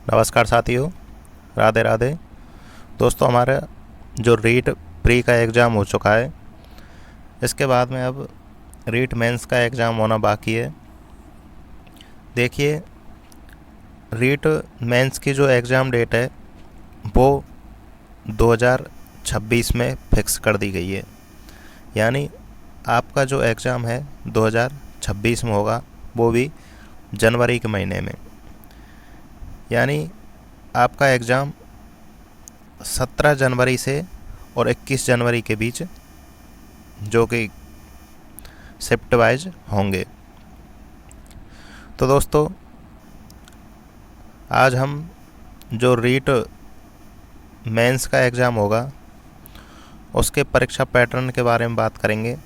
नमस्कार साथियों, राधे राधे। दोस्तों, हमारा जो रीट प्री का एग्ज़ाम हो चुका है, इसके बाद में अब रीट मेंस का एग्ज़ाम होना बाकी है। देखिए, रीट मेंस की जो एग्ज़ाम डेट है वो 2026 में फ़िक्स कर दी गई है। यानी आपका जो एग्ज़ाम है 2026 में होगा, वो भी जनवरी के महीने में। यानी आपका एग्ज़ाम 17 जनवरी से और 21 जनवरी के बीच जो कि शिफ्ट वाइज होंगे। तो दोस्तों, आज हम जो रीट मेंस का एग्ज़ाम होगा उसके परीक्षा पैटर्न के बारे में बात करेंगे।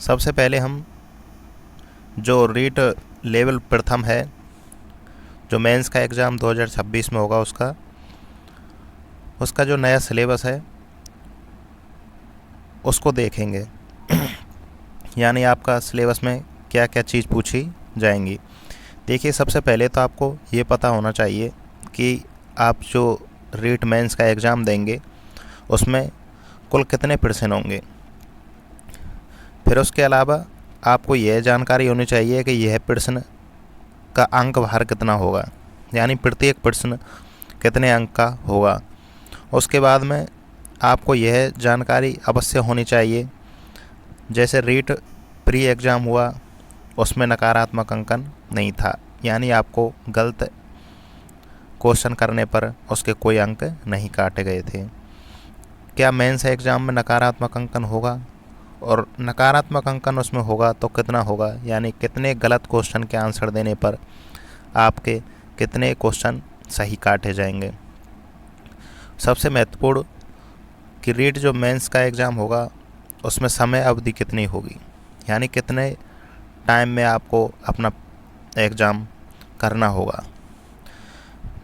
सबसे पहले हम जो रीट लेवल प्रथम है, जो मेंस का एग्ज़ाम 2026 में होगा, उसका जो नया सिलेबस है उसको देखेंगे। यानी आपका सिलेबस में क्या क्या चीज़ पूछी जाएंगी। देखिए, सबसे पहले तो आपको ये पता होना चाहिए कि आप जो रीट मेंस का एग्ज़ाम देंगे उसमें कुल कितने प्रश्न होंगे। फिर उसके अलावा आपको यह जानकारी होनी चाहिए कि यह प्रश्न का अंक भार कितना होगा, यानी प्रत्येक प्रश्न कितने अंक का होगा। उसके बाद में आपको यह जानकारी अवश्य होनी चाहिए, जैसे रीट प्री एग्ज़ाम हुआ उसमें नकारात्मक अंकन नहीं था, यानी आपको गलत क्वेश्चन करने पर उसके कोई अंक नहीं काटे गए थे। क्या मेंस एग्ज़ाम में नकारात्मक अंकन होगा, और नकारात्मक अंकन उसमें होगा तो कितना होगा, यानी कितने गलत क्वेश्चन के आंसर देने पर आपके कितने क्वेश्चन सही काटे जाएंगे। सबसे महत्वपूर्ण कि रीट जो मेंस का एग्ज़ाम होगा उसमें समय अवधि कितनी होगी, यानी कितने टाइम में आपको अपना एग्ज़ाम करना होगा।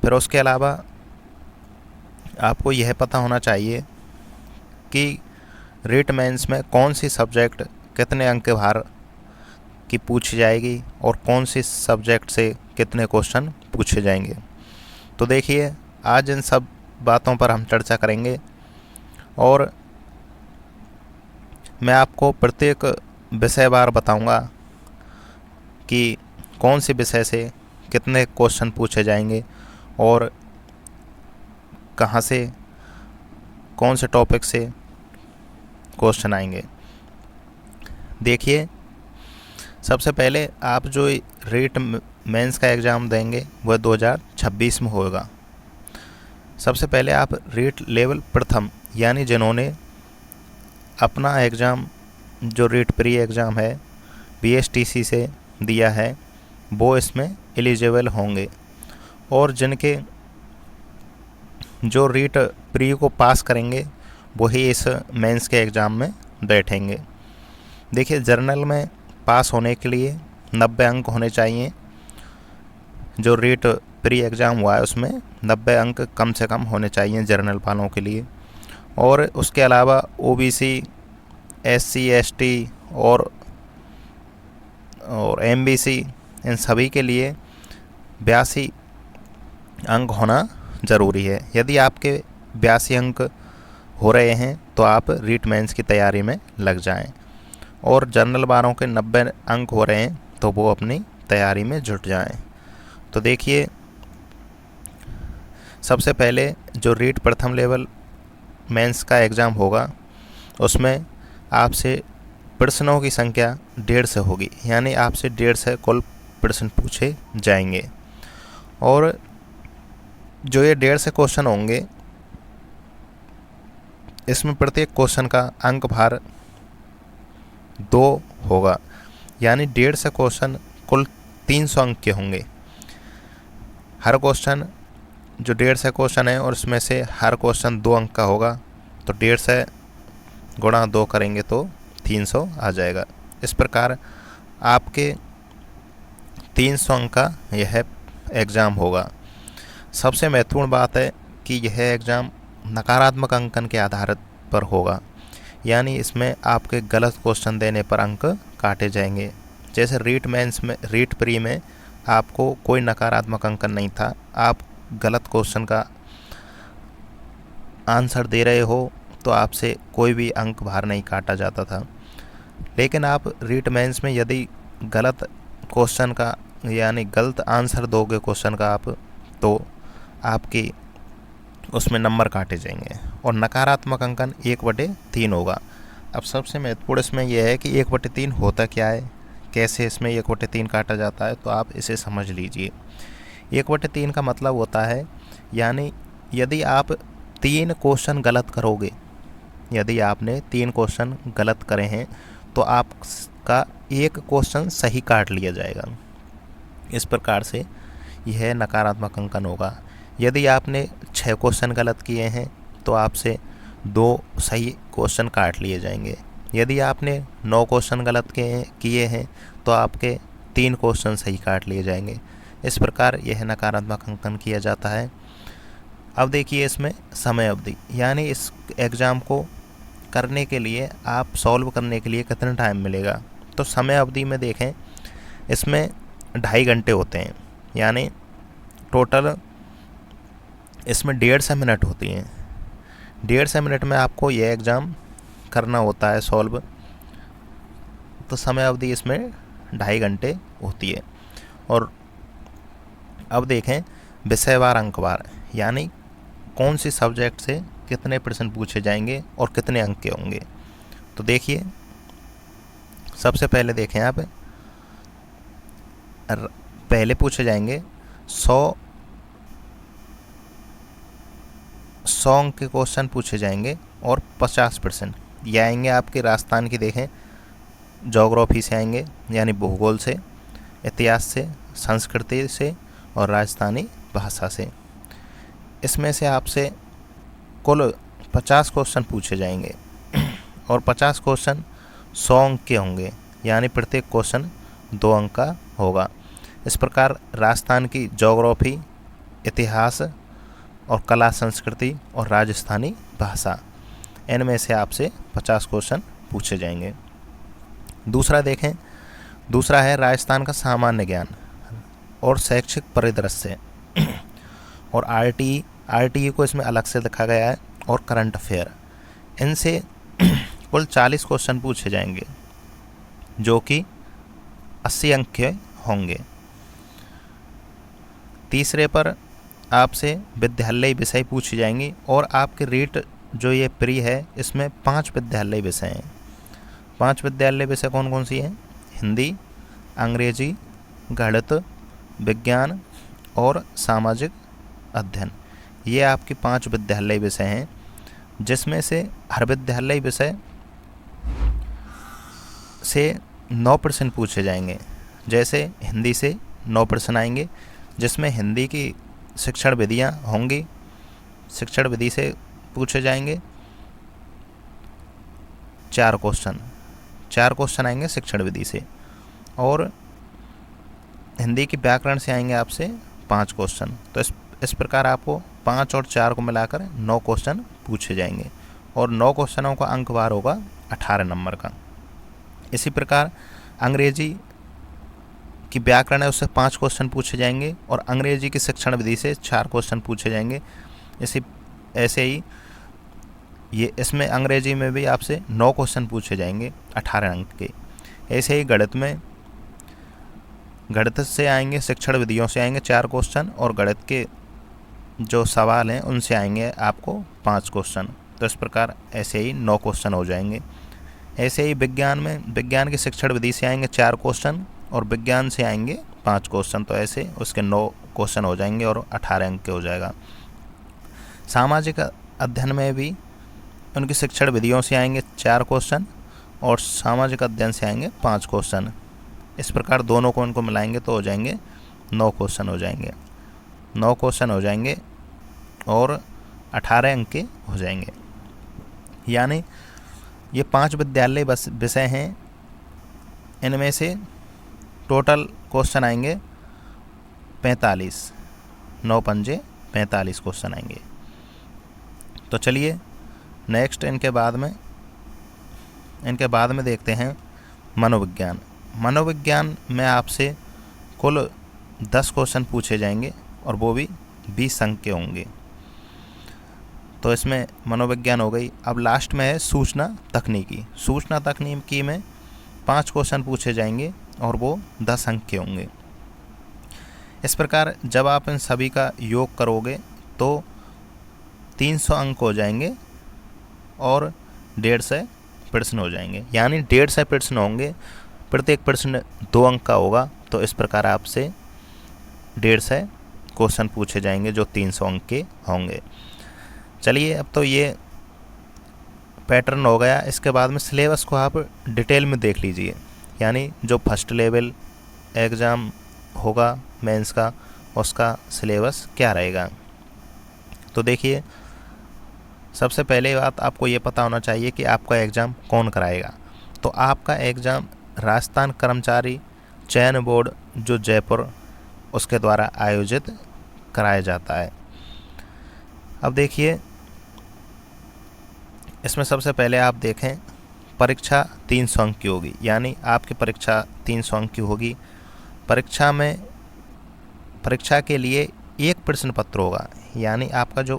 फिर उसके अलावा आपको यह पता होना चाहिए कि रीट मेंस में कौन सी सब्जेक्ट कितने अंक भार की पूछी जाएगी और कौन सी सब्जेक्ट से कितने क्वेश्चन पूछे जाएंगे। तो देखिए, आज इन सब बातों पर हम चर्चा करेंगे और मैं आपको प्रत्येक विषयवार बताऊंगा कि कौन से विषय से कितने क्वेश्चन पूछे जाएंगे और कहाँ से, कौन से टॉपिक से क्वेश्चन आएंगे। देखिए, सबसे पहले आप जो रीट मेंस का एग्ज़ाम देंगे वह 2026 में होगा। सबसे पहले आप रीट लेवल प्रथम, यानी जिन्होंने अपना एग्ज़ाम जो रीट प्री एग्ज़ाम है बीएसटीसी से दिया है वो इसमें एलिजिबल होंगे, और जिनके जो रीट प्री को पास करेंगे वही इस मेंस के एग्ज़ाम में बैठेंगे। देखिए, जर्नल में पास होने के लिए 90 अंक होने चाहिए। जो रीट प्री एग्ज़ाम हुआ है उसमें 90 अंक कम से कम होने चाहिए जर्नल वालों के लिए। और उसके अलावा ओबीसी, एससी, एसटी और एमबीसी, इन सभी के लिए 82 अंक होना ज़रूरी है। यदि आपके 82 अंक हो रहे हैं तो आप रीट मेंस की तैयारी में लग जाएं, और जर्नल वालों के 90 अंक हो रहे हैं तो वो अपनी तैयारी में जुट जाएं। तो देखिए, सबसे पहले जो रीट प्रथम लेवल मेंस का एग्ज़ाम होगा उसमें आपसे प्रश्नों की संख्या 150 होगी, यानी आपसे 150 कुल प्रश्न पूछे जाएंगे। और जो ये 150 क्वेश्चन होंगे इसमें प्रत्येक क्वेश्चन का अंक भार 2 होगा, यानी 150 क्वेश्चन कुल 300 अंक के होंगे। हर क्वेश्चन जो 150 क्वेश्चन है और उसमें से हर क्वेश्चन 2 अंक का होगा, तो 150 गुणा 2 करेंगे तो 300 आ जाएगा। इस प्रकार आपके 300 अंक का यह एग्ज़ाम होगा। सबसे महत्वपूर्ण बात है कि यह एग्ज़ाम नकारात्मक अंकन के आधार पर होगा, यानी इसमें आपके गलत क्वेश्चन देने पर अंक काटे जाएंगे। जैसे रीट मेंस में, रीट प्री में आपको कोई नकारात्मक अंकन नहीं था, आप गलत क्वेश्चन का आंसर दे रहे हो तो आपसे कोई भी अंक बाहर नहीं काटा जाता था। लेकिन आप रीट मेंस में यदि गलत क्वेश्चन का यानी गलत आंसर दोगे क्वेश्चन का आप, तो आपकी उसमें नंबर काटे जाएंगे और नकारात्मक अंकन 1/3 होगा। अब सबसे महत्वपूर्ण इसमें यह है कि 1/3 होता क्या है, कैसे इसमें 1/3 काटा जाता है, तो आप इसे समझ लीजिए। 1/3 का मतलब होता है, यानी यदि आप 3 क्वेश्चन गलत करोगे, यदि आपने 3 क्वेश्चन गलत करे हैं तो आपका 1 क्वेश्चन सही काट लिया जाएगा। इस प्रकार से यह नकारात्मक अंकन होगा। यदि आपने 6 क्वेश्चन गलत किए हैं तो आपसे 2 सही क्वेश्चन काट लिए जाएंगे। यदि आपने 9 क्वेश्चन गलत किए हैं तो आपके 3 क्वेश्चन सही काट लिए जाएंगे। इस प्रकार यह नकारात्मक अंकन किया जाता है। अब देखिए इसमें समय अवधि, यानी इस एग्ज़ाम को करने के लिए, आप सॉल्व करने के लिए कितना टाइम मिलेगा। तो समय अवधि में देखें, इसमें 2.5 घंटे होते हैं, यानी टोटल इसमें 150 मिनट होती हैं। 150 मिनट में आपको यह एग्ज़ाम करना होता है सॉल्व। तो समय अवधि इसमें 2.5 घंटे होती है। और अब देखें विषयवार अंकवार, यानी कौन सी सब्जेक्ट से कितने प्रश्न पूछे जाएंगे और कितने अंक के होंगे। तो देखिए सबसे पहले देखें आप, पहले पूछे जाएंगे 100 अंक के क्वेश्चन पूछे जाएंगे और 50% ये आएंगे आपके राजस्थान की। देखें ज्योग्राफी से आएंगे, यानी भूगोल से, इतिहास से, संस्कृति से और राजस्थानी भाषा से। इसमें से आपसे कुल 50 क्वेश्चन पूछे जाएंगे और 50 क्वेश्चन 100 अंक के होंगे, यानी प्रत्येक क्वेश्चन 2 अंक का होगा। इस प्रकार राजस्थान की ज्योग्राफी, इतिहास और कला संस्कृति और राजस्थानी भाषा, इनमें से आपसे 50 क्वेश्चन पूछे जाएंगे। दूसरा देखें, दूसरा है राजस्थान का सामान्य ज्ञान और शैक्षिक परिदृश्य और आरटीई को इसमें अलग से लिखा गया है, और करंट अफेयर। इनसे कुल 40 क्वेश्चन पूछे जाएंगे जो कि 80 अंक के होंगे। तीसरे पर आपसे विद्यालय विषय पूछे जाएंगे और आपके रीट जो ये प्री है इसमें 5 विद्यालय विषय हैं। 5 विद्यालय विषय कौन कौन सी हैं? हिंदी, अंग्रेजी, गणित, विज्ञान और सामाजिक अध्ययन। ये आपके 5 विद्यालय विषय हैं, जिसमें से हर विद्यालय विषय से 9 प्रश्न पूछे जाएंगे। जैसे हिंदी से 9 प्रश्न आएंगे, जिसमें हिंदी की शिक्षण विधियाँ होंगी, शिक्षण विधि से पूछे जाएंगे 4 क्वेश्चन आएंगे शिक्षण विधि से, और हिंदी की व्याकरण से आएंगे आपसे 5 क्वेश्चन। तो इस प्रकार आपको 5 और 4 को मिलाकर 9 क्वेश्चन पूछे जाएंगे और 9 क्वेश्चनों का अंकवार होगा 18 नंबर का। इसी प्रकार अंग्रेजी की व्याकरण है, उससे 5 क्वेश्चन पूछे जाएंगे और अंग्रेजी की शिक्षण विधि से 4 क्वेश्चन पूछे जाएंगे। ऐसे ही ये इसमें अंग्रेजी में भी आपसे 9 क्वेश्चन पूछे जाएंगे 18 अंक के। ऐसे ही गणित से आएंगे, शिक्षण विधियों से आएंगे 4 क्वेश्चन, और गणित के जो सवाल हैं उनसे आएंगे आपको 5 क्वेश्चन। तो इस प्रकार ऐसे ही 9 क्वेश्चन हो जाएंगे। ऐसे ही विज्ञान की शिक्षण विधि से आएंगे 4 क्वेश्चन और विज्ञान से आएंगे 5 क्वेश्चन। तो ऐसे उसके 9 क्वेश्चन हो जाएंगे और 18 अंक के हो जाएगा। सामाजिक अध्ययन में भी उनकी शिक्षण विधियों से आएंगे 4 क्वेश्चन और सामाजिक अध्ययन से आएंगे 5 क्वेश्चन। इस प्रकार दोनों को इनको मिलाएंगे तो हो जाएंगे 9 क्वेश्चन हो जाएंगे। 9 क्वेश्चन हो जाएंगे और 18 अंक के हो जाएंगे। यानी ये 5 विद्यालय विषय हैं, इनमें से टोटल क्वेश्चन आएंगे 45, 9 पंजे 45 क्वेश्चन आएंगे। तो चलिए नेक्स्ट इनके बाद में देखते हैं मनोविज्ञान। मनोविज्ञान में आपसे कुल 10 क्वेश्चन पूछे जाएंगे और वो भी 20 अंक के होंगे। तो इसमें मनोविज्ञान हो गई। अब लास्ट में है सूचना तकनीकी। सूचना तकनीकी में 5 क्वेश्चन पूछे जाएंगे और वो 10 अंक के होंगे। इस प्रकार जब आप इन सभी का योग करोगे तो 300 अंक हो जाएंगे और 150 प्रश्न हो जाएंगे, यानी 150 प्रश्न होंगे, प्रत्येक प्रश्न 2 अंक का होगा। तो इस प्रकार आपसे 150 क्वेश्चन पूछे जाएंगे जो 300 अंक के होंगे। चलिए, अब तो ये पैटर्न हो गया। इसके बाद में सिलेबस को आप डिटेल में देख लीजिए, यानी जो फर्स्ट लेवल एग्ज़ाम होगा मेंस का, उसका सिलेबस क्या रहेगा। तो देखिए, सबसे पहले बात आपको ये पता होना चाहिए कि आपका एग्ज़ाम कौन कराएगा। तो आपका एग्ज़ाम राजस्थान कर्मचारी चयन बोर्ड जो जयपुर, उसके द्वारा आयोजित कराया जाता है। अब देखिए, इसमें सबसे पहले आप देखें, परीक्षा 300 अंक की होगी, यानी आपकी परीक्षा 300 अंक की होगी। परीक्षा के लिए एक प्रश्न पत्र होगा, यानी आपका जो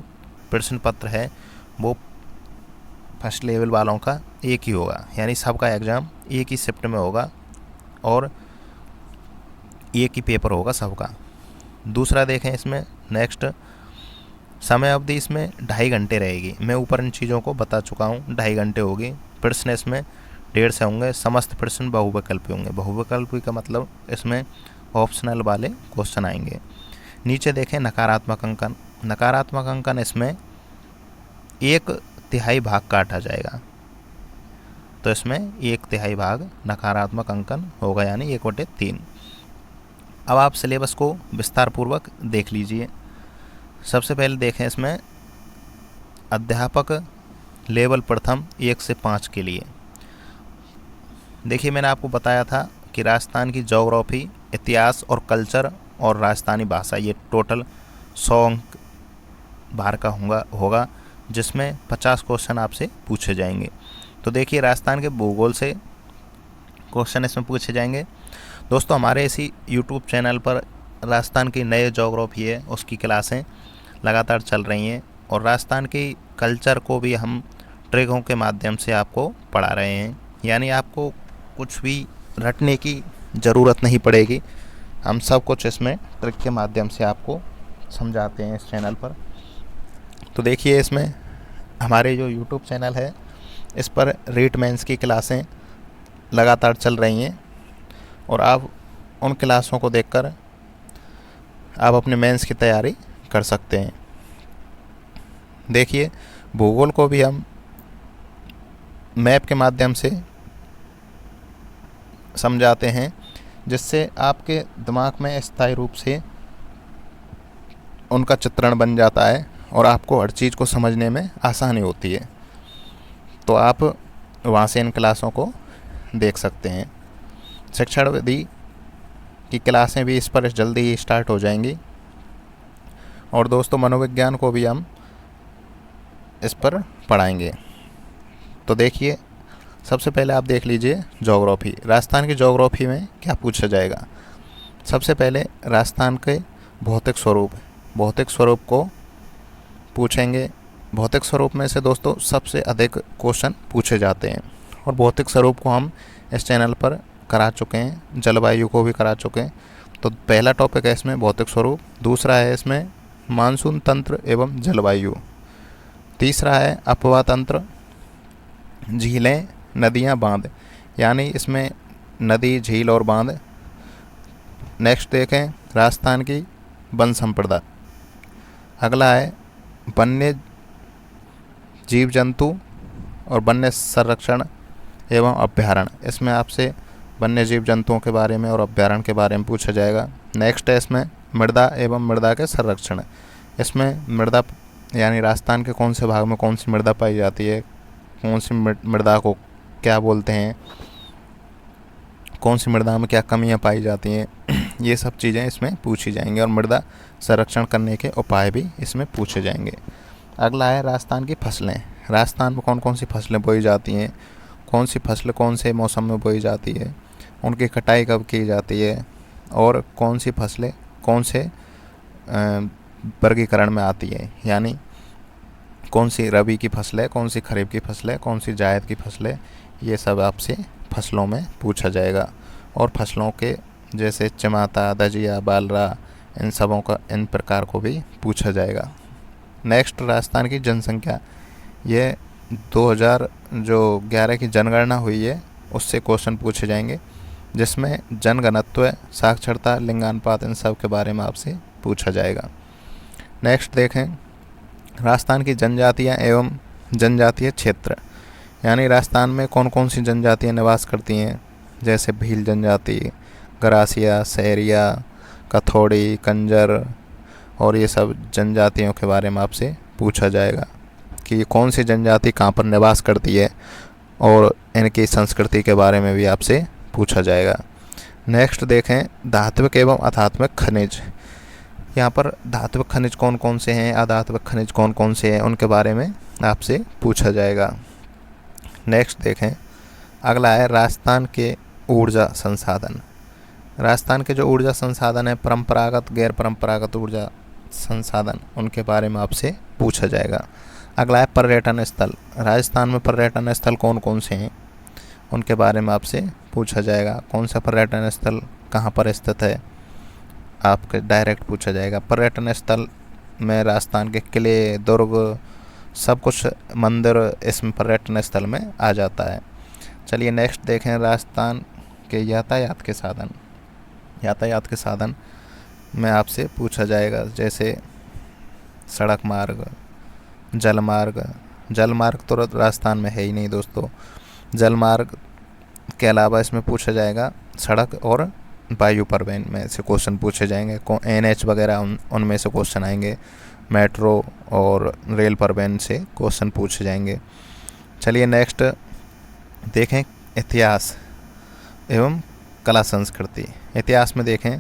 प्रश्न पत्र है वो फर्स्ट लेवल वालों का एक ही होगा, यानी सबका एग्ज़ाम एक ही शिफ्ट में होगा और एक ही पेपर होगा सबका। दूसरा देखें, इसमें नेक्स्ट समय अवधि इसमें 2.5 घंटे रहेगी। मैं ऊपर इन चीज़ों को बता चुका हूँ, 2.5 घंटे होगी। प्रश्न इसमें 150 होंगे। समस्त प्रश्न बहुविकल्पी होंगे। बहुविकल्पी का मतलब इसमें ऑप्शनल वाले क्वेश्चन आएंगे। नीचे देखें नकारात्मक अंकन। नकारात्मक अंकन इसमें 1/3 भाग काटा जाएगा, तो इसमें 1/3 भाग नकारात्मक अंकन होगा, यानी 1/3। अब आप सिलेबस को विस्तार पूर्वक देख लीजिए। सबसे पहले देखें, इसमें अध्यापक लेवल प्रथम 1 से 5 के लिए। देखिए, मैंने आपको बताया था कि राजस्थान की ज्योग्राफी, इतिहास और कल्चर और राजस्थानी भाषा, ये टोटल 100 अंक बाहर का होगा, जिसमें 50 क्वेश्चन आपसे पूछे जाएंगे। तो देखिए, राजस्थान के भूगोल से क्वेश्चन इसमें पूछे जाएंगे। दोस्तों, हमारे इसी यूट्यूब चैनल पर राजस्थान की नए ज्योग्राफी है उसकी क्लासें लगातार चल रही हैं, और राजस्थान की कल्चर को भी हम ट्रिकों के माध्यम से आपको पढ़ा रहे हैं, यानी आपको कुछ भी रटने की ज़रूरत नहीं पड़ेगी। हम सब कुछ इसमें ट्रिक के माध्यम से आपको समझाते हैं इस चैनल पर। तो देखिए, इसमें हमारे जो यूट्यूब चैनल है इस पर रीट मेंस की क्लासें लगातार चल रही हैं, और आप उन क्लासों को देखकर आप अपने मेंस की तैयारी कर सकते हैं। देखिए, भूगोल को भी हम मैप के माध्यम से समझाते हैं, जिससे आपके दिमाग में स्थायी रूप से उनका चित्रण बन जाता है और आपको हर चीज़ को समझने में आसानी होती है। तो आप वहाँ से इन क्लासों को देख सकते हैं। शिक्षण विधि की क्लासें भी इस पर जल्दी ही स्टार्ट हो जाएंगी, और दोस्तों मनोविज्ञान को भी हम इस पर पढ़ाएंगे। तो देखिए, सबसे पहले आप देख लीजिए ज्योग्राफी। राजस्थान की ज्योग्राफी में क्या पूछा जाएगा। सबसे पहले राजस्थान के भौतिक स्वरूप को पूछेंगे। भौतिक स्वरूप में से दोस्तों सबसे अधिक क्वेश्चन पूछे जाते हैं, और भौतिक स्वरूप को हम इस चैनल पर करा चुके हैं, जलवायु को भी करा चुके हैं। तो पहला टॉपिक है इसमें भौतिक स्वरूप। दूसरा है इसमें मानसून तंत्र एवं जलवायु। तीसरा है अपवा तंत्र, झीलें, नदियाँ, बांध, यानी इसमें नदी, झील और बांध। नेक्स्ट देखें राजस्थान की वन संपदा। अगला है वन्य जीव जंतु और वन्य संरक्षण एवं अभ्यारण्य। इसमें आपसे वन्य जीव जंतुओं के बारे में और अभ्यारण्य के बारे में पूछा जाएगा। नेक्स्ट है इसमें मृदा एवं मृदा के संरक्षण। इसमें मृदा यानी राजस्थान के कौन से भाग में कौन सी मृदा पाई जाती है, कौन सी मृदा को क्या बोलते हैं, कौन सी मृदा में क्या कमियां पाई जाती हैं, ये सब चीज़ें इसमें पूछी जाएंगी, और मृदा संरक्षण करने के उपाय भी इसमें पूछे जाएंगे। अगला है राजस्थान की फसलें। राजस्थान में कौन कौन सी फसलें बोई जाती हैं, कौन सी फसलें कौन से मौसम में बोई जाती है, उनकी कटाई कब की जाती है, और कौन सी फसलें कौन से वर्गीकरण में आती है, यानी कौन सी रबी की फसल है, कौन सी खरीफ की फसल है, कौन सी जायद की फसल है, ये सब आपसे फसलों में पूछा जाएगा। और फसलों के जैसे चमाता, दजिया, बालरा, इन सबों का, इन प्रकार को भी पूछा जाएगा। नेक्स्ट, राजस्थान की जनसंख्या। ये 2011 की जनगणना हुई है, उससे क्वेश्चन पूछे जाएंगे, जिसमें जनघनत्व, साक्षरता, लिंगानुपात, इन सब के बारे में आपसे पूछा जाएगा। नेक्स्ट देखें, राजस्थान की जनजातियाँ एवं जनजातीय क्षेत्र, यानी राजस्थान में कौन कौन सी जनजातियाँ निवास करती हैं, जैसे भील जनजाति, गरासिया, सहरिया, कथोड़ी, कंजर, और ये सब जनजातियों के बारे में आपसे पूछा जाएगा कि कौन सी जनजाति कहाँ पर निवास करती है, और इनकी संस्कृति के बारे में भी आपसे पूछा जाएगा। नेक्स्ट देखें, धात्विक एवं अधात्विक खनिज। यहाँ पर धात्विक खनिज कौन कौन से हैं, अधात्विक खनिज कौन कौन से हैं, उनके बारे में आपसे पूछा जाएगा। नेक्स्ट देखें, अगला है राजस्थान के ऊर्जा संसाधन। राजस्थान के जो ऊर्जा संसाधन है, परंपरागत, गैर परंपरागत ऊर्जा संसाधन, उनके बारे में आपसे पूछा जाएगा। अगला है पर्यटन स्थल। राजस्थान में पर्यटन स्थल कौन कौन से हैं, उनके बारे में आपसे पूछा जाएगा। कौन सा पर्यटन स्थल कहाँ पर स्थित है, आपके डायरेक्ट पूछा जाएगा। पर्यटन स्थल में राजस्थान के किले, दुर्ग, सब कुछ, मंदिर इसमें पर्यटन स्थल में आ जाता है। चलिए नेक्स्ट देखें, राजस्थान के यातायात के साधन। यातायात के साधन में आपसे पूछा जाएगा, जैसे सड़क मार्ग, जल मार्ग। जल मार्ग तो राजस्थान में है ही नहीं दोस्तों। जल मार्ग के अलावा इसमें पूछा जाएगा सड़क और वायु परिवहन में से क्वेश्चन पूछे जाएंगे। NH वगैरह उनमें से क्वेश्चन आएंगे। मेट्रो और रेल परिवहन से क्वेश्चन पूछे जाएंगे। चलिए नेक्स्ट देखें, इतिहास एवं कला संस्कृति। इतिहास में देखें,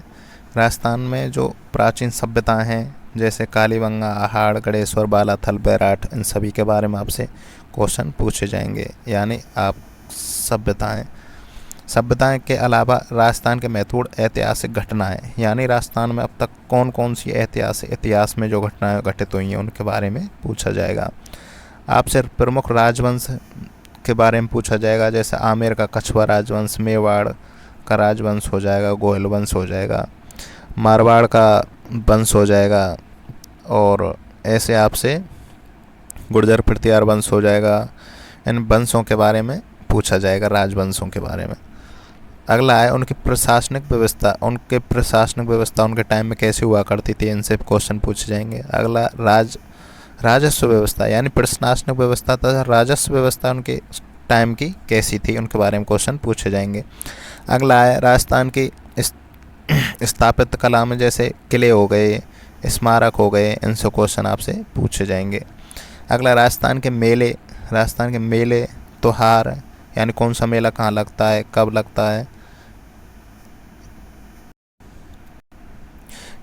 राजस्थान में जो प्राचीन सभ्यताएं हैं, जैसे कालीबंगा, आहाड़, गणेश्वर, बालाथल, बैराठ, इन सभी के बारे में आपसे क्वेश्चन पूछे जाएंगे, यानी आप सभ्यताएं के अलावा राजस्थान के महत्वपूर्ण ऐतिहासिक घटनाएं, यानी राजस्थान में अब तक कौन कौन सी इतिहास में जो घटनाएं घटित हुई हैं, उनके बारे में पूछा जाएगा। आपसे प्रमुख राजवंश के बारे में पूछा जाएगा, जैसे आमेर का कछुआ राजवंश, मेवाड़ का राजवंश हो जाएगा, गोयल वंश हो जाएगा, मारवाड़ का वंश हो जाएगा, और ऐसे आपसे गुर्जर पृथ्वीयार वंश हो जाएगा। इन वंशों के बारे में पूछा जाएगा, राजवंशों के बारे में। अगला है उनकी प्रशासनिक व्यवस्था। उनके टाइम में कैसे हुआ करती थी, इनसे क्वेश्चन पूछे जाएंगे। अगला राजस्व व्यवस्था, यानी प्रशासनिक व्यवस्था तथा राजस्व व्यवस्था उनके टाइम की कैसी थी, उनके बारे में क्वेश्चन पूछे जाएंगे। अगला है राजस्थान की स्थापित कला में, जैसे किले हो गए, स्मारक हो गए, इनसे क्वेश्चन आपसे पूछे जाएंगे। अगला राजस्थान के मेले, त्योहार, यानी कौन सा मेला कहाँ लगता है, कब लगता है,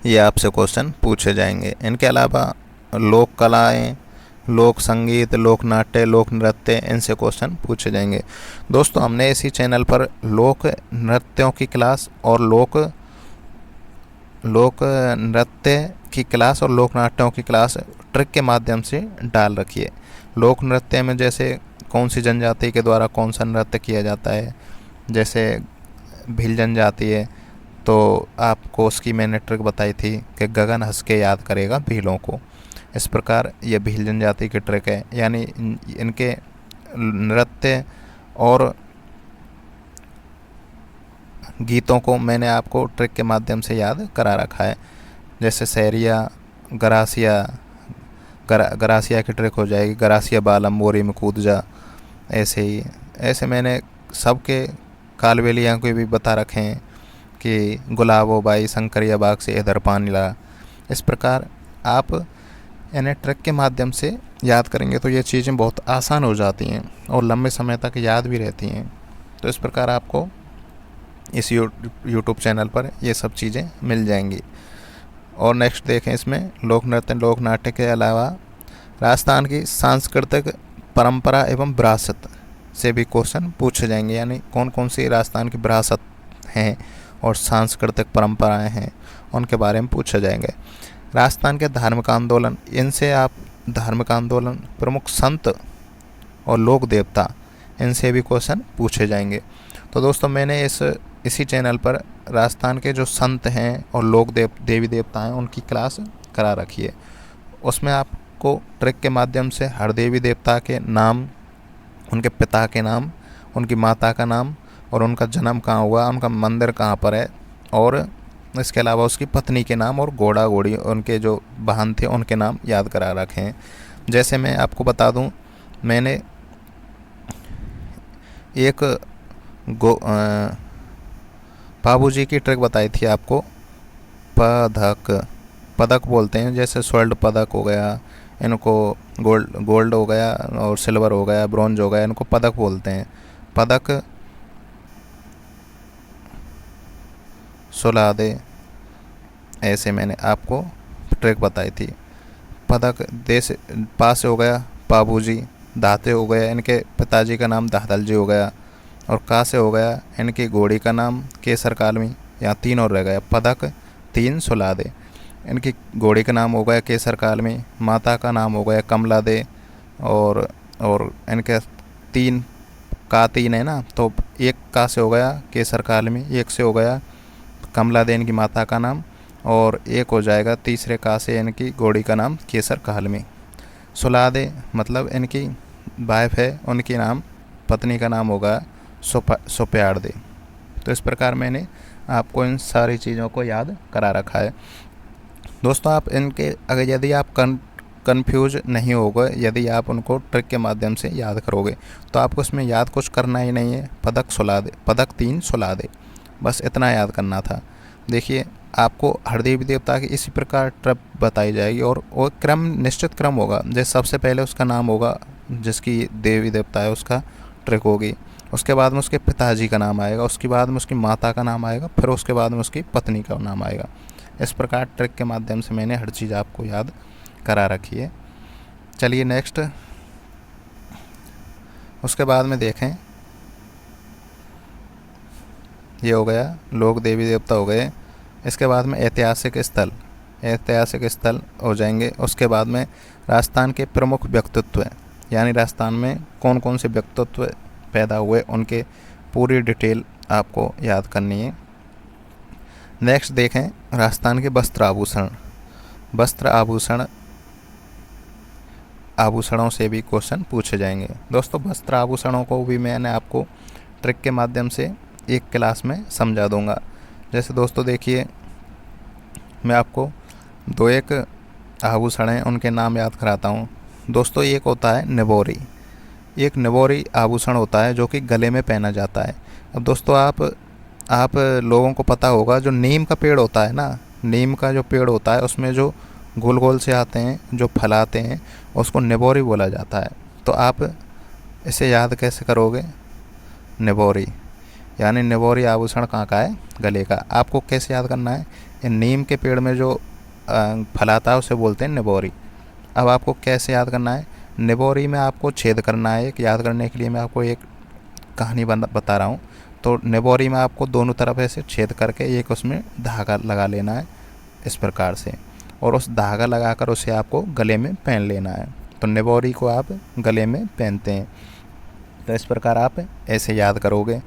ये आपसे क्वेश्चन पूछे जाएंगे। इनके अलावा लोक कलाएँ, लोक संगीत, लोक नाट्य, लोक नृत्य, इनसे क्वेश्चन पूछे जाएंगे। दोस्तों, हमने इसी चैनल पर लोक नृत्यों की क्लास और लोक नृत्य की क्लास और लोक नाट्यों की क्लास ट्रिक के माध्यम से डाल रखी है। लोक नृत्य में जैसे कौन सी जनजाति के द्वारा कौन सा नृत्य किया जाता है, जैसे भील जनजाति है तो आपको उसकी मैंने ट्रिक बताई थी कि गगन हंस के याद करेगा भीलों को। इस प्रकार ये भील जनजाति की ट्रिक है, यानी इनके नृत्य और गीतों को मैंने आपको ट्रिक के माध्यम से याद करा रखा है। जैसे सहरिया, गरासिया की ट्रिक हो जाएगी, गरासिया बालम मोरी में कूद जा। ऐसे मैंने सबके कालबेलियाँ को भी बता रखे हैं कि गुलाबो बाई शंकरिया बाग से इधर पानी ला। इस प्रकार आप इन्हें ट्रिक के माध्यम से याद करेंगे तो ये चीज़ें बहुत आसान हो जाती हैं और लंबे समय तक याद भी रहती हैं। तो इस प्रकार आपको इस यूट्यूब चैनल पर ये सब चीज़ें मिल जाएंगी। और नेक्स्ट देखें, इसमें लोक नृत्य, लोक नाट्य के अलावा राजस्थान की सांस्कृतिक परंपरा एवं विरासत से भी क्वेश्चन पूछे जाएंगे, यानी कौन कौन सी राजस्थान की विरासत हैं और सांस्कृतिक परंपराएं हैं, उनके बारे में पूछे जाएंगे। राजस्थान के धार्मिक आंदोलन, इनसे आप धार्मिक आंदोलन, प्रमुख संत और लोक देवता, इनसे भी क्वेश्चन पूछे जाएंगे। तो दोस्तों मैंने इसी चैनल पर राजस्थान के जो संत हैं और लोक देवी देवता हैं उनकी क्लास करा रखी है। उसमें आपको ट्रिक के माध्यम से हर देवी देवता के नाम, उनके पिता के नाम, उनकी माता का नाम और उनका जन्म कहाँ हुआ, उनका मंदिर कहाँ पर है, और इसके अलावा उसकी पत्नी के नाम और घोड़ा घोड़ी उनके जो वाहन थे उनके नाम याद करा रखे हैं। जैसे मैं आपको बता दूं, मैंने एक बाबूजी की ट्रिक बताई थी आपको, पदक बोलते हैं, जैसे स्वर्ण पदक हो गया, इनको गोल्ड हो गया और सिल्वर हो गया, ब्रॉन्ज हो गया, इनको पदक बोलते हैं। पदक, सुलादे, ऐसे मैंने आपको ट्रिक बताई थी। पदक देश पास हो गया बाबूजी, दाते हो गया, इनके पिताजी का नाम दादल जी हो गया, और का से हो गया इनकी घोड़ी का नाम केसर कालमी, यहाँ 3 और रह गया, पदक 3 सुलादे। इनकी घोड़ी का नाम हो गया केसर कालमी, माता का नाम हो गया कमला दे, और इनके 3 है ना, तो एक का से हो गया केसर कालमी, एक से हो गया कमला दे इनकी माता का नाम, और एक हो जाएगा तीसरे का से इनकी घोड़ी का नाम केसर कालमी। सुलादे मतलब इनकी वाइफ है, उनकी नाम, पत्नी का नाम होगा सुप्याड़ दे। तो इस प्रकार मैंने आपको इन सारी चीज़ों को याद करा रखा है। दोस्तों आप इनके अगर यदि आप कन्फ्यूज नहीं होगा, यदि आप उनको ट्रिक के माध्यम से याद करोगे, तो आपको इसमें याद कुछ करना ही नहीं है। पदक सुलादे, पदक 3 सुलादे, बस इतना याद करना था। देखिए आपको हर देवी देवता की इसी प्रकार ट्रिक बताई जाएगी, और वो क्रम, निश्चित क्रम होगा। जैसे सबसे पहले उसका नाम होगा, जिसकी देवी देवता है उसका ट्रिक होगी, उसके बाद में उसके पिताजी का नाम आएगा, उसके बाद में उसकी माता का नाम आएगा, फिर उसके बाद में उसकी पत्नी का नाम आएगा। इस प्रकार ट्रिक के माध्यम से मैंने हर चीज़ आपको याद करा रखी है। चलिए नेक्स्ट, उसके बाद में देखें, ये हो गया लोक देवी देवता हो गए। इसके बाद में ऐतिहासिक स्थल हो जाएंगे। उसके बाद में राजस्थान के प्रमुख व्यक्तित्व, यानी राजस्थान में कौन कौन से व्यक्तित्व पैदा हुए उनके पूरी डिटेल आपको याद करनी है। नेक्स्ट देखें राजस्थान के वस्त्र आभूषणों से भी क्वेश्चन पूछे जाएंगे। दोस्तों वस्त्र आभूषणों को भी मैंने आपको ट्रिक के माध्यम से एक क्लास में समझा दूंगा। जैसे दोस्तों देखिए, मैं आपको 2-1 आभूषण हैं उनके नाम याद कराता हूँ। दोस्तों एक होता है निबोरी, एक निबोरी आभूषण होता है जो कि गले में पहना जाता है। अब दोस्तों आप लोगों को पता होगा, जो नीम का पेड़ होता है ना, नीम का जो पेड़ होता है उसमें जो गोल गोल से आते हैं, जो फल आते हैं, उसको निबोरी बोला जाता है। तो आप इसे याद कैसे करोगे, निबोरी, यानी निबोरी आभूषण कहाँ का है, गले का। आपको कैसे याद करना है, नीम के पेड़ में जो फल आता है उसे बोलते हैं निबोरी। अब आपको कैसे याद करना है, निबोरी में आपको छेद करना है। एक याद करने के लिए मैं आपको एक कहानी बता रहा हूँ। तो निबोरी में आपको दोनों तरफ ऐसे छेद करके एक उसमें धागा लगा लेना है इस प्रकार से, और उस धागा लगाकर उसे आपको गले में पहन लेना है। तो निबोरी को आप गले में पहनते हैं। तो इस प्रकार आप ऐसे याद करोगे।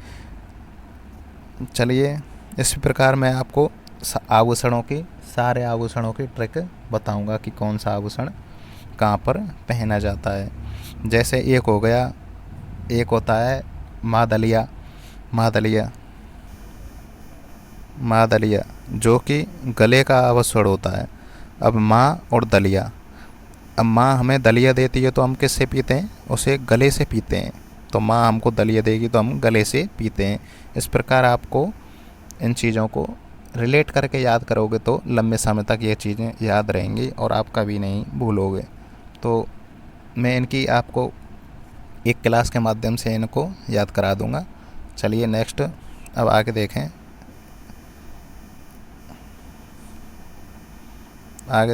चलिए इस प्रकार मैं आपको सारे आभूषणों की ट्रिक बताऊंगा कि कौन सा आभूषण कहाँ पर पहना जाता है। जैसे एक हो गया, एक होता है मादलिया जो कि गले का आभूषण होता है। अब माँ और दलिया, अब माँ हमें दलिया देती है तो हम किससे पीते हैं, उसे गले से पीते हैं। तो माँ हमको दलिया देगी तो हम गले से पीते हैं। इस प्रकार आपको इन चीज़ों को रिलेट करके याद करोगे तो लंबे समय तक ये चीज़ें याद रहेंगी और आप कभी नहीं भूलोगे। तो मैं इनकी आपको एक क्लास के माध्यम से इनको याद करा दूंगा। चलिए नेक्स्ट अब आगे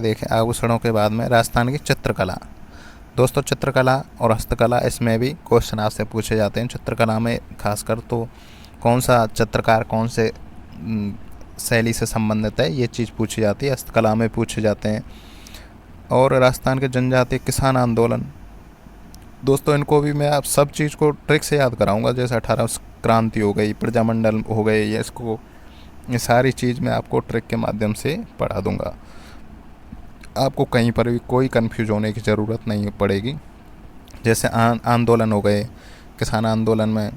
देखें। आभूषणों के बाद में राजस्थान की चित्रकला। दोस्तों चित्रकला और हस्तकला, इसमें भी क्वेश्चन आपसे पूछे जाते हैं। चित्रकला में खासकर तो कौन सा चित्रकार कौन से शैली से संबंधित है, ये चीज़ पूछी जाती है, हस्तकला में पूछे जाते हैं। और राजस्थान के जनजातीय किसान आंदोलन, दोस्तों इनको भी मैं आप सब चीज़ को ट्रिक से याद कराऊंगा, जैसे 18 क्रांति हो गई, प्रजामंडल हो गए, ये सारी चीज़ मैं आपको ट्रिक के माध्यम से पढ़ा दूंगा। आपको कहीं पर भी कोई कंफ्यूज होने की ज़रूरत नहीं पड़ेगी। जैसे आंदोलन हो गए, किसान आंदोलन में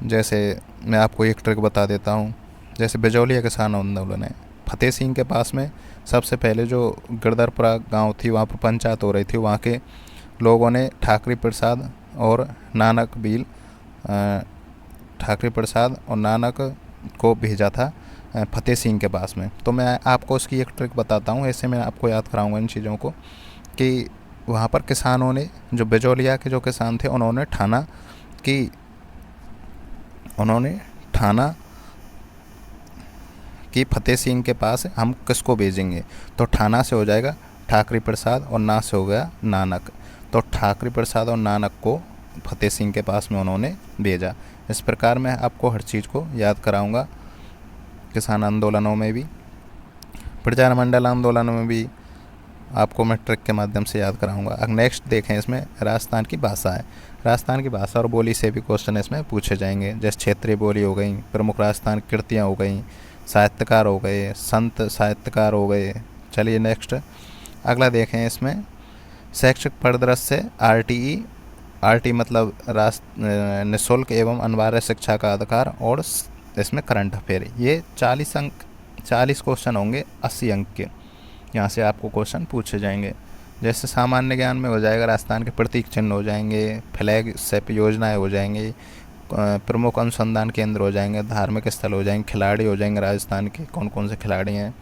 जैसे मैं आपको एक ट्रिक बता देता हूँ। जैसे बिजौलिया किसान आंदोलन है, फतेह सिंह के पास में सबसे पहले जो गिरधरपुरा गांव थी, वहाँ पर पंचायत हो रही थी, वहाँ के लोगों ने ठाकरे प्रसाद और नानक को भेजा था फतेह सिंह के पास में। तो मैं आपको उसकी एक ट्रिक बताता हूँ, ऐसे मैं आपको याद कराऊंगा इन चीज़ों को, कि वहाँ पर किसानों ने, जो बिजौलिया के जो किसान थे, उन्होंने ठाना कि फतेह सिंह के पास हम किसको भेजेंगे। तो ठाना से हो जाएगा ठाकरे प्रसाद और ना से हो गया नानक। तो ठाकरे प्रसाद और नानक को फतेह सिंह के पास में उन्होंने भेजा। इस प्रकार मैं आपको हर चीज़ को याद कराऊंगा, किसान आंदोलनों में भी, प्रजामंडल आंदोलनों में भी आपको मैं ट्रिक के माध्यम से याद कराऊंगा। अब नेक्स्ट देखें, इसमें राजस्थान की भाषा है। राजस्थान की भाषा और बोली से भी क्वेश्चन इसमें पूछे जाएंगे, जैसे क्षेत्रीय बोली हो गई, प्रमुख राजस्थान कृतियाँ हो गई, साहित्यकार हो गए, संत साहित्यकार हो गए। चलिए नेक्स्ट अगला देखें, इसमें शैक्षिक परिदृश्य आरटी मतलब निःशुल्क एवं अनिवार्य शिक्षा का अधिकार, और इसमें करंट अफेयर। ये 40 क्वेश्चन होंगे 80 अंक के, यहाँ से आपको क्वेश्चन पूछे जाएंगे। जैसे सामान्य ज्ञान में हो जाएगा, राजस्थान के प्रतीक चिन्ह हो जाएंगे, फ्लैगशिप योजनाएं हो जाएंगी, प्रमुख अनुसंधान केंद्र हो जाएंगे, धार्मिक स्थल हो जाएंगे, खिलाड़ी हो जाएंगे राजस्थान के कौन कौन से खिलाड़ी हैं,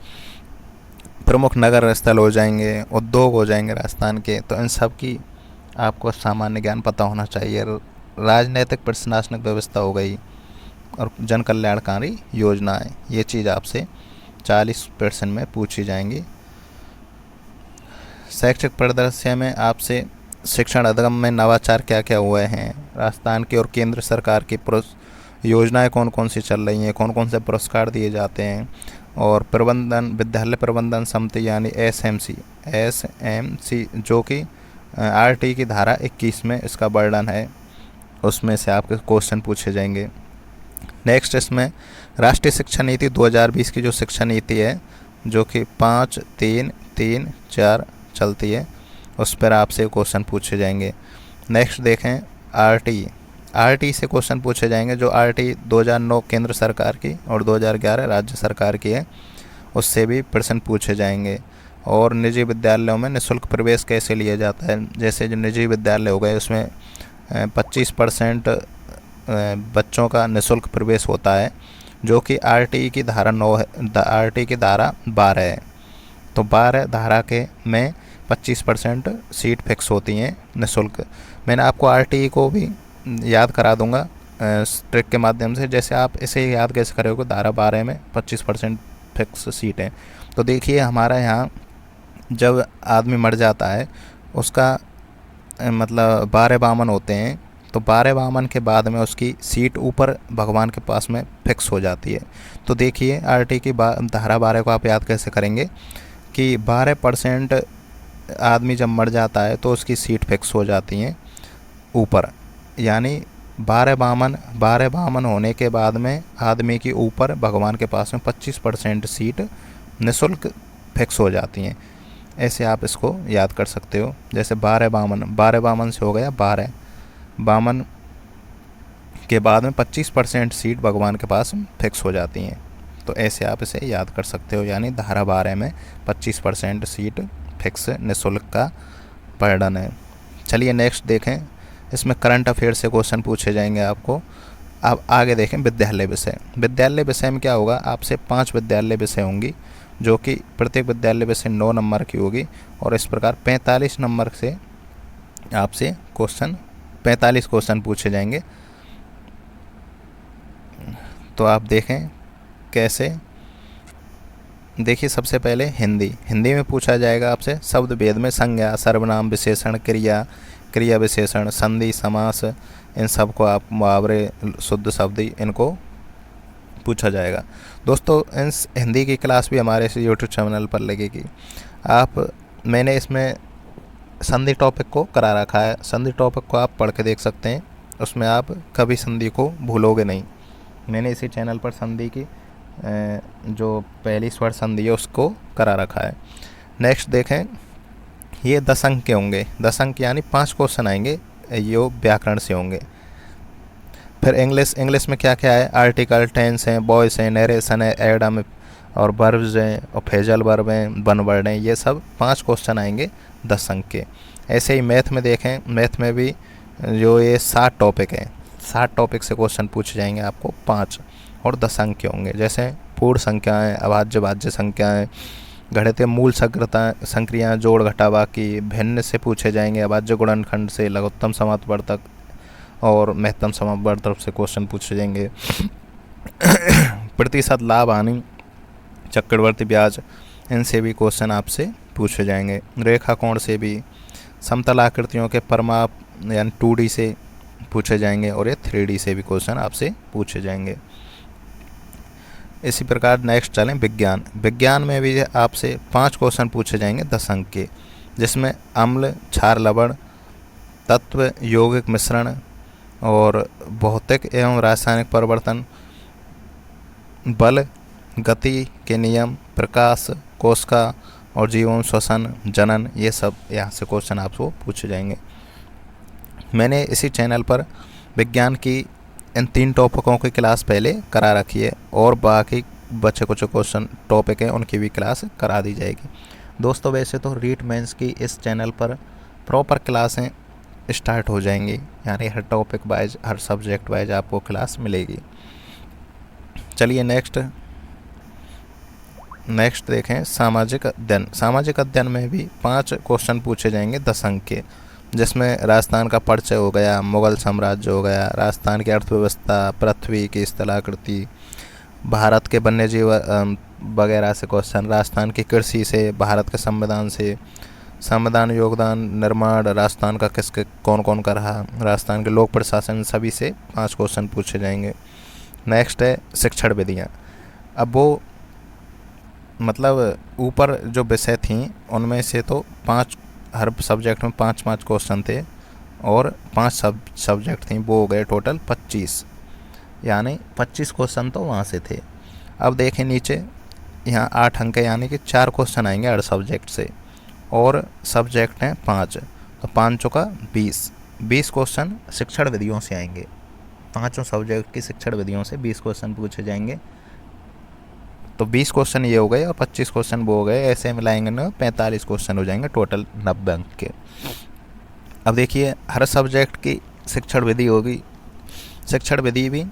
प्रमुख नगर स्थल हो जाएंगे, उद्योग हो जाएंगे राजस्थान के। तो इन सब की आपको सामान्य ज्ञान पता होना चाहिए। राजनीतिक प्रशासनिक व्यवस्था हो गई और जन कल्याणकारी योजनाएं, ये चीज़ आपसे 40% में पूछी जाएंगी। शैक्षिक परिदृश्य में आपसे शिक्षण अधिगम में नवाचार क्या क्या हुए हैं, राजस्थान की और केंद्र सरकार की योजनाएं कौन कौन सी चल रही हैं, कौन कौन से पुरस्कार दिए जाते हैं, और विद्यालय प्रबंधन समिति यानी एसएमसी जो कि आरटी की धारा 21 में इसका वर्णन है, उसमें से आपके क्वेश्चन पूछे जाएंगे। नेक्स्ट इसमें राष्ट्रीय शिक्षा नीति 2020 की जो शिक्षा नीति है, जो कि 5-3-3-4 चलती है, उस पर आपसे क्वेश्चन पूछे जाएंगे। नेक्स्ट देखें आरटी से क्वेश्चन पूछे जाएंगे, जो आरटी 2009 केंद्र सरकार की और 2011 राज्य सरकार की है, उससे भी प्रश्न पूछे जाएंगे। और निजी विद्यालयों में निःशुल्क प्रवेश कैसे लिया जाता है, जैसे जो निजी विद्यालय हो गए उसमें 25% बच्चों का निःशुल्क प्रवेश होता है, जो कि आरटी की धारा 9 है, आरटी की धारा 12 है। तो 12 धारा के में 25% सीट फिक्स होती हैं निःशुल्क। मैंने आपको आरटी को भी याद करा दूंगा ट्रिक के माध्यम से। जैसे आप इसे याद कैसे करोगे, धारा 12 में 25% फिक्स सीट है। तो देखिए हमारा यहाँ जब आदमी मर जाता है, उसका मतलब 12 वामन होते हैं, तो 12 वामन के बाद में उसकी सीट ऊपर भगवान के पास में फिक्स हो जाती है। तो देखिए आरटी की धारा 12 को आप याद कैसे करेंगे कि 12% आदमी जब मर जाता है तो उसकी सीट फिक्स हो जाती हैं ऊपर, यानी 12 वामन होने के बाद में आदमी की ऊपर भगवान के पास में 25% सीट निःशुल्क फिक्स हो जाती हैं। ऐसे आप इसको याद कर सकते हो। जैसे 12 वामन से हो गया 12 वामन के बाद में 25% सीट भगवान के पास फिक्स हो जाती हैं। तो ऐसे आप इसे याद कर सकते हो, यानी धारा 12 में 25% सीट फिक्स निःशुल्क का वर्णन है। चलिए नेक्स्ट देखें, इसमें करंट अफेयर से क्वेश्चन पूछे जाएंगे आपको। अब आगे देखें विद्यालय विषय में क्या होगा, आपसे 5 विद्यालय विषय होंगी, जो कि प्रत्येक विद्यालय विषय 9 नंबर की होगी, और इस प्रकार 45 नंबर से आपसे 45 क्वेश्चन पूछे जाएंगे। तो आप देखें कैसे। देखिए सबसे पहले हिंदी में पूछा जाएगा आपसे शब्द भेद में संज्ञा, सर्वनाम, विशेषण, क्रिया विशेषण, संधि, समास, इन सब को आप मुहावरे, शुद्ध शब्द इनको पूछा जाएगा। दोस्तों इस हिंदी की क्लास भी हमारे इस यूट्यूब चैनल पर लगेगी। मैंने इसमें संधि टॉपिक को करा रखा है, संधि टॉपिक को आप पढ़ के देख सकते हैं, उसमें आप कभी संधि को भूलोगे नहीं। मैंने इसी चैनल पर संधि की जो पहली स्वर संधि है उसको करा रखा है। नेक्स्ट देखें, ये 10 अंक के होंगे, 10 अंक यानी 5 क्वेश्चन आएंगे, ये व्याकरण से होंगे। फिर इंग्लिश में क्या क्या है, आर्टिकल, टेंस हैं, वॉइस है, नरेशन है, एडम और वर्ब्स हैं और फेजल वर्ब हैं, वन वर्ड हैं, ये सब 5 क्वेश्चन आएंगे 10 अंक के। ऐसे ही मैथ में देखें, मैथ में भी जो ये 7 टॉपिक हैं, 7 टॉपिक से क्वेश्चन पूछे जाएंगे आपको 5 और 10 अंक के होंगे। जैसे पूर्ण संख्याएँ, अभाज्य भाज्य संख्याएँ, गणितीय मूल संक्रियाएँ, जोड़ घटा बाकी, भिन्न से पूछे जाएंगे, अभाज्य गुणनखंड से, लघुत्तम समापवर्तक और महत्तम समापवर्तक से क्वेश्चन पूछे जाएंगे। प्रतिशत, लाभ, हानि, चक्रवर्ती ब्याज, इनसे भी क्वेश्चन आपसे पूछे जाएंगे। रेखा कोण से भी, समतल आकृतियों के परिमाप यानी 2D से पूछे जाएंगे और ये 3D से भी क्वेश्चन आपसे पूछे जाएंगे। इसी प्रकार नेक्स्ट चलें विज्ञान। विज्ञान में भी आपसे 5 क्वेश्चन पूछे जाएंगे 10 अंक के, जिसमें अम्ल, क्षार, लवण, तत्व, यौगिक मिश्रण और भौतिक एवं रासायनिक परिवर्तन, बल, गति के नियम, प्रकाश, कोशिका और जीवन, श्वसन, जनन, ये सब यहाँ से क्वेश्चन आपको पूछे जाएंगे। मैंने इसी चैनल पर विज्ञान की इन 3 टॉपिकों की क्लास पहले करा रखी है और बाकी बचे कुछ क्वेश्चन टॉपिक हैं उनकी भी क्लास करा दी जाएगी। दोस्तों वैसे तो रीट मेंस की इस चैनल पर प्रॉपर क्लासें स्टार्ट हो जाएंगी, यानी हर टॉपिक वाइज, हर सब्जेक्ट वाइज आपको क्लास मिलेगी। चलिए नेक्स्ट देखें सामाजिक अध्ययन। सामाजिक अध्ययन में भी 5 क्वेश्चन पूछे जाएंगे 10 अंक के, जिसमें राजस्थान का परिचय हो गया, मुगल साम्राज्य हो गया, राजस्थान की अर्थव्यवस्था, पृथ्वी की स्थलाकृति, भारत के वन्य जीव वगैरह से क्वेश्चन, राजस्थान की कृषि से, भारत के संविधान से, संविधान योगदान निर्माण राजस्थान का किसके कौन कौन का रहा, राजस्थान के लोक प्रशासन, सभी से 5 क्वेश्चन पूछे जाएंगे। नेक्स्ट है शिक्षण विधियाँ। अब वो मतलब ऊपर जो विषय थी उनमें से तो 5, हर सब्जेक्ट में 5-5 क्वेश्चन थे और 5 सब्जेक्ट थी, वो हो गए टोटल 25, यानी 25 क्वेश्चन तो वहाँ से थे। अब देखें नीचे, यहाँ 8 अंक यानी कि 4 क्वेश्चन आएंगे हर सब्जेक्ट से और सब्जेक्ट हैं 5, तो 5 चौका 20 क्वेश्चन शिक्षण विधियों से आएंगे। 5 सब्जेक्ट की शिक्षण विधियों से 20 क्वेश्चन पूछे जाएंगे, तो 20 क्वेश्चन ये हो गए और 25 क्वेश्चन वो हो गए, ऐसे मिलाएंगे ना 45 क्वेश्चन हो जाएंगे टोटल 90 अंक के। अब देखिए हर सब्जेक्ट की शिक्षण विधि होगी, शिक्षण विधि भी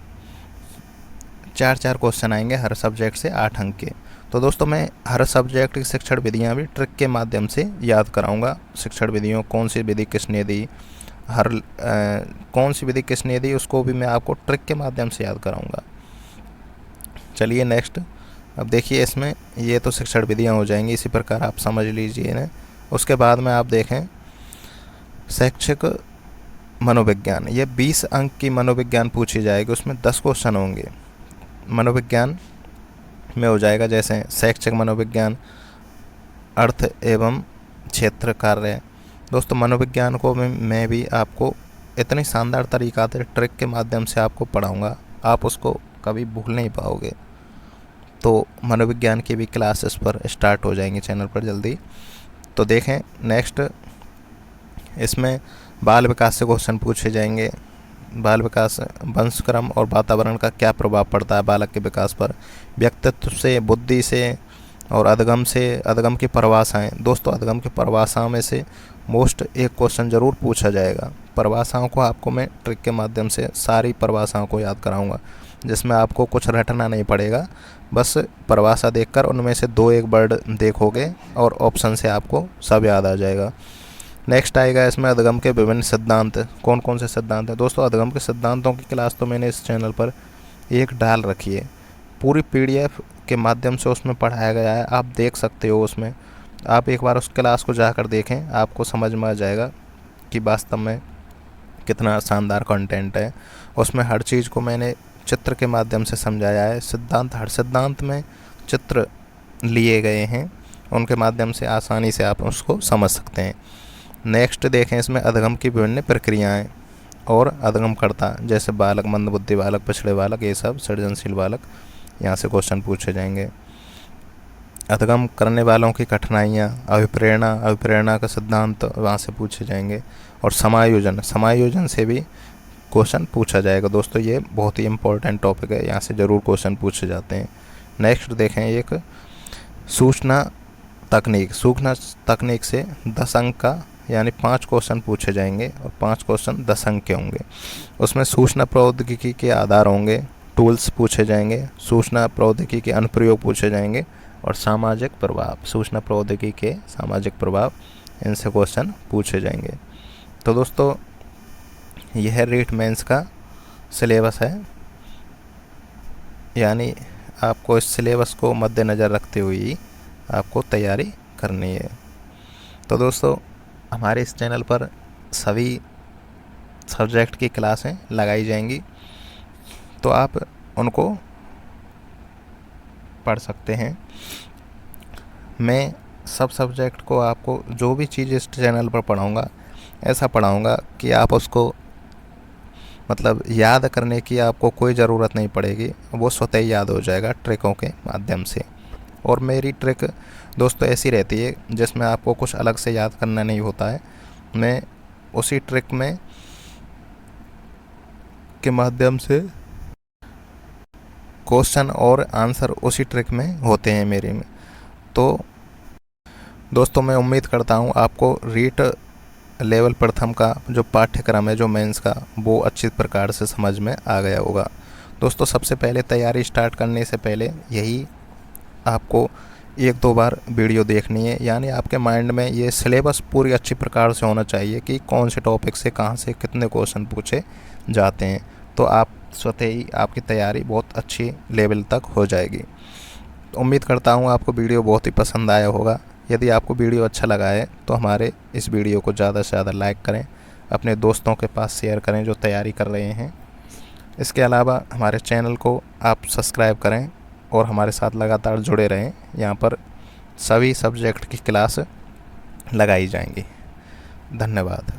4-4 क्वेश्चन आएंगे हर सब्जेक्ट से 8 अंक के। तो दोस्तों मैं हर सब्जेक्ट की शिक्षण विधियाँ भी ट्रिक के माध्यम से याद कराऊंगा। शिक्षण विधियों कौन सी विधि किसने दी, कौन सी विधि किसने दी, उसको भी मैं आपको ट्रिक के माध्यम से याद कराऊंगा। चलिए नेक्स्ट, अब देखिए इसमें ये तो शिक्षण विधियाँ हो जाएंगी, इसी प्रकार आप समझ लीजिए ना। उसके बाद में आप देखें शैक्षिक मनोविज्ञान, ये 20 अंक की मनोविज्ञान पूछी जाएगी, उसमें 10 क्वेश्चन होंगे मनोविज्ञान में हो जाएगा। जैसे शैक्षिक मनोविज्ञान, अर्थ एवं क्षेत्र कार्य। दोस्तों मनोविज्ञान को मैं भी आपको इतनी शानदार तरीका से ट्रिक के माध्यम से आपको पढ़ाऊँगा, आप उसको कभी भूल नहीं पाओगे। तो मनोविज्ञान की भी क्लासेस पर स्टार्ट हो जाएंगी चैनल पर जल्दी। तो देखें नेक्स्ट, इसमें बाल विकास से क्वेश्चन पूछे जाएंगे। बाल विकास, वंशक्रम और वातावरण का क्या प्रभाव पड़ता है बालक के विकास पर, व्यक्तित्व से, बुद्धि से और अधगम से, अधगम की परिभाषाएँ। दोस्तों अधगम की परिभाषाओं में से मोस्ट एक क्वेश्चन ज़रूर पूछा जाएगा। परिभाषाओं को आपको मैं ट्रिक के माध्यम से सारी परिभाषाओं को याद कराऊंगा, जिसमें आपको कुछ रटना नहीं पड़ेगा, बस परिभाषा देखकर उनमें से 2-1 वर्ड देखोगे और ऑप्शन से आपको सब याद आ जाएगा। नेक्स्ट आएगा इसमें अधगम के विभिन्न सिद्धांत। कौन कौन से सिद्धांत हैं दोस्तों, अधगम के सिद्धांतों की क्लास तो मैंने इस चैनल पर एक डाल रखी है, पूरी PDF के माध्यम से उसमें पढ़ाया गया है, आप देख सकते हो। उसमें आप एक बार उस क्लास को जाकर देखें, आपको समझ में आ जाएगा कि वास्तव में कितना शानदार कंटेंट है। उसमें हर चीज़ को मैंने चित्र के माध्यम से समझाया है। सिद्धांत, हर सिद्धांत में चित्र लिए गए हैं, उनके माध्यम से आसानी से आप उसको समझ सकते हैं। नेक्स्ट देखें, इसमें अधगम की विभिन्न प्रक्रियाएं और अधगमकर्ता, जैसे बालक, मंदबुद्धि बालक, पिछड़े बालक, ये सब सृजनशील बालक, यहाँ से क्वेश्चन पूछे जाएंगे। अधगम करने वालों की कठिनाइयाँ, अभिप्रेरणा, अभिप्रेरणा का सिद्धांत वहाँ से पूछे जाएंगे। और समायोजन, समायोजन से भी क्वेश्चन पूछा जाएगा। दोस्तों ये बहुत ही इंपॉर्टेंट टॉपिक है, यहाँ से ज़रूर क्वेश्चन पूछे जाते हैं। नेक्स्ट देखें, एक सूचना तकनीक, सूचना तकनीक से 10 अंक का यानी 5 क्वेश्चन पूछे जाएंगे और 5 क्वेश्चन 10 अंक के होंगे। उसमें सूचना प्रौद्योगिकी के आधार होंगे, टूल्स पूछे जाएंगे, सूचना प्रौद्योगिकी के अनुप्रयोग पूछे जाएंगे और सामाजिक प्रभाव, सूचना प्रौद्योगिकी के सामाजिक प्रभाव, इनसे क्वेश्चन पूछे जाएंगे। तो दोस्तों यह रीट मेंस का सिलेबस है, यानी आपको इस सिलेबस को मद्देनज़र रखते हुए ही आपको तैयारी करनी है। तो दोस्तों हमारे इस चैनल पर सभी सब्जेक्ट की क्लासें लगाई जाएंगी, तो आप उनको पढ़ सकते हैं। मैं सब सब्जेक्ट को आपको जो भी चीज़ इस चैनल पर पढ़ाऊँगा, ऐसा पढ़ाऊँगा कि आप उसको मतलब याद करने की आपको कोई ज़रूरत नहीं पड़ेगी, वो स्वतः ही याद हो जाएगा ट्रिकों के माध्यम से। और मेरी ट्रिक दोस्तों ऐसी रहती है जिसमें आपको कुछ अलग से याद करना नहीं होता है, मैं उसी ट्रिक में के माध्यम से क्वेश्चन और आंसर उसी ट्रिक में होते हैं मेरे में। तो दोस्तों मैं उम्मीद करता हूँ आपको रीट लेवल प्रथम का जो पाठ्यक्रम है, जो मेंस का, वो अच्छी प्रकार से समझ में आ गया होगा। दोस्तों सबसे पहले तैयारी स्टार्ट करने से पहले यही आपको 1-2 बार वीडियो देखनी है, यानी आपके माइंड में ये सिलेबस पूरी अच्छी प्रकार से होना चाहिए कि कौन से टॉपिक से कहाँ से कितने क्वेश्चन पूछे जाते हैं। तो आप स्वतः ही आपकी तैयारी बहुत अच्छी लेवल तक हो जाएगी। उम्मीद करता हूँ आपको वीडियो बहुत ही पसंद आया होगा। यदि आपको वीडियो अच्छा लगा है तो हमारे इस वीडियो को ज़्यादा से ज़्यादा लाइक करें, अपने दोस्तों के पास शेयर करें जो तैयारी कर रहे हैं। इसके अलावा हमारे चैनल को आप सब्सक्राइब करें और हमारे साथ लगातार जुड़े रहें। यहाँ पर सभी सब्जेक्ट की क्लास लगाई जाएंगी। धन्यवाद।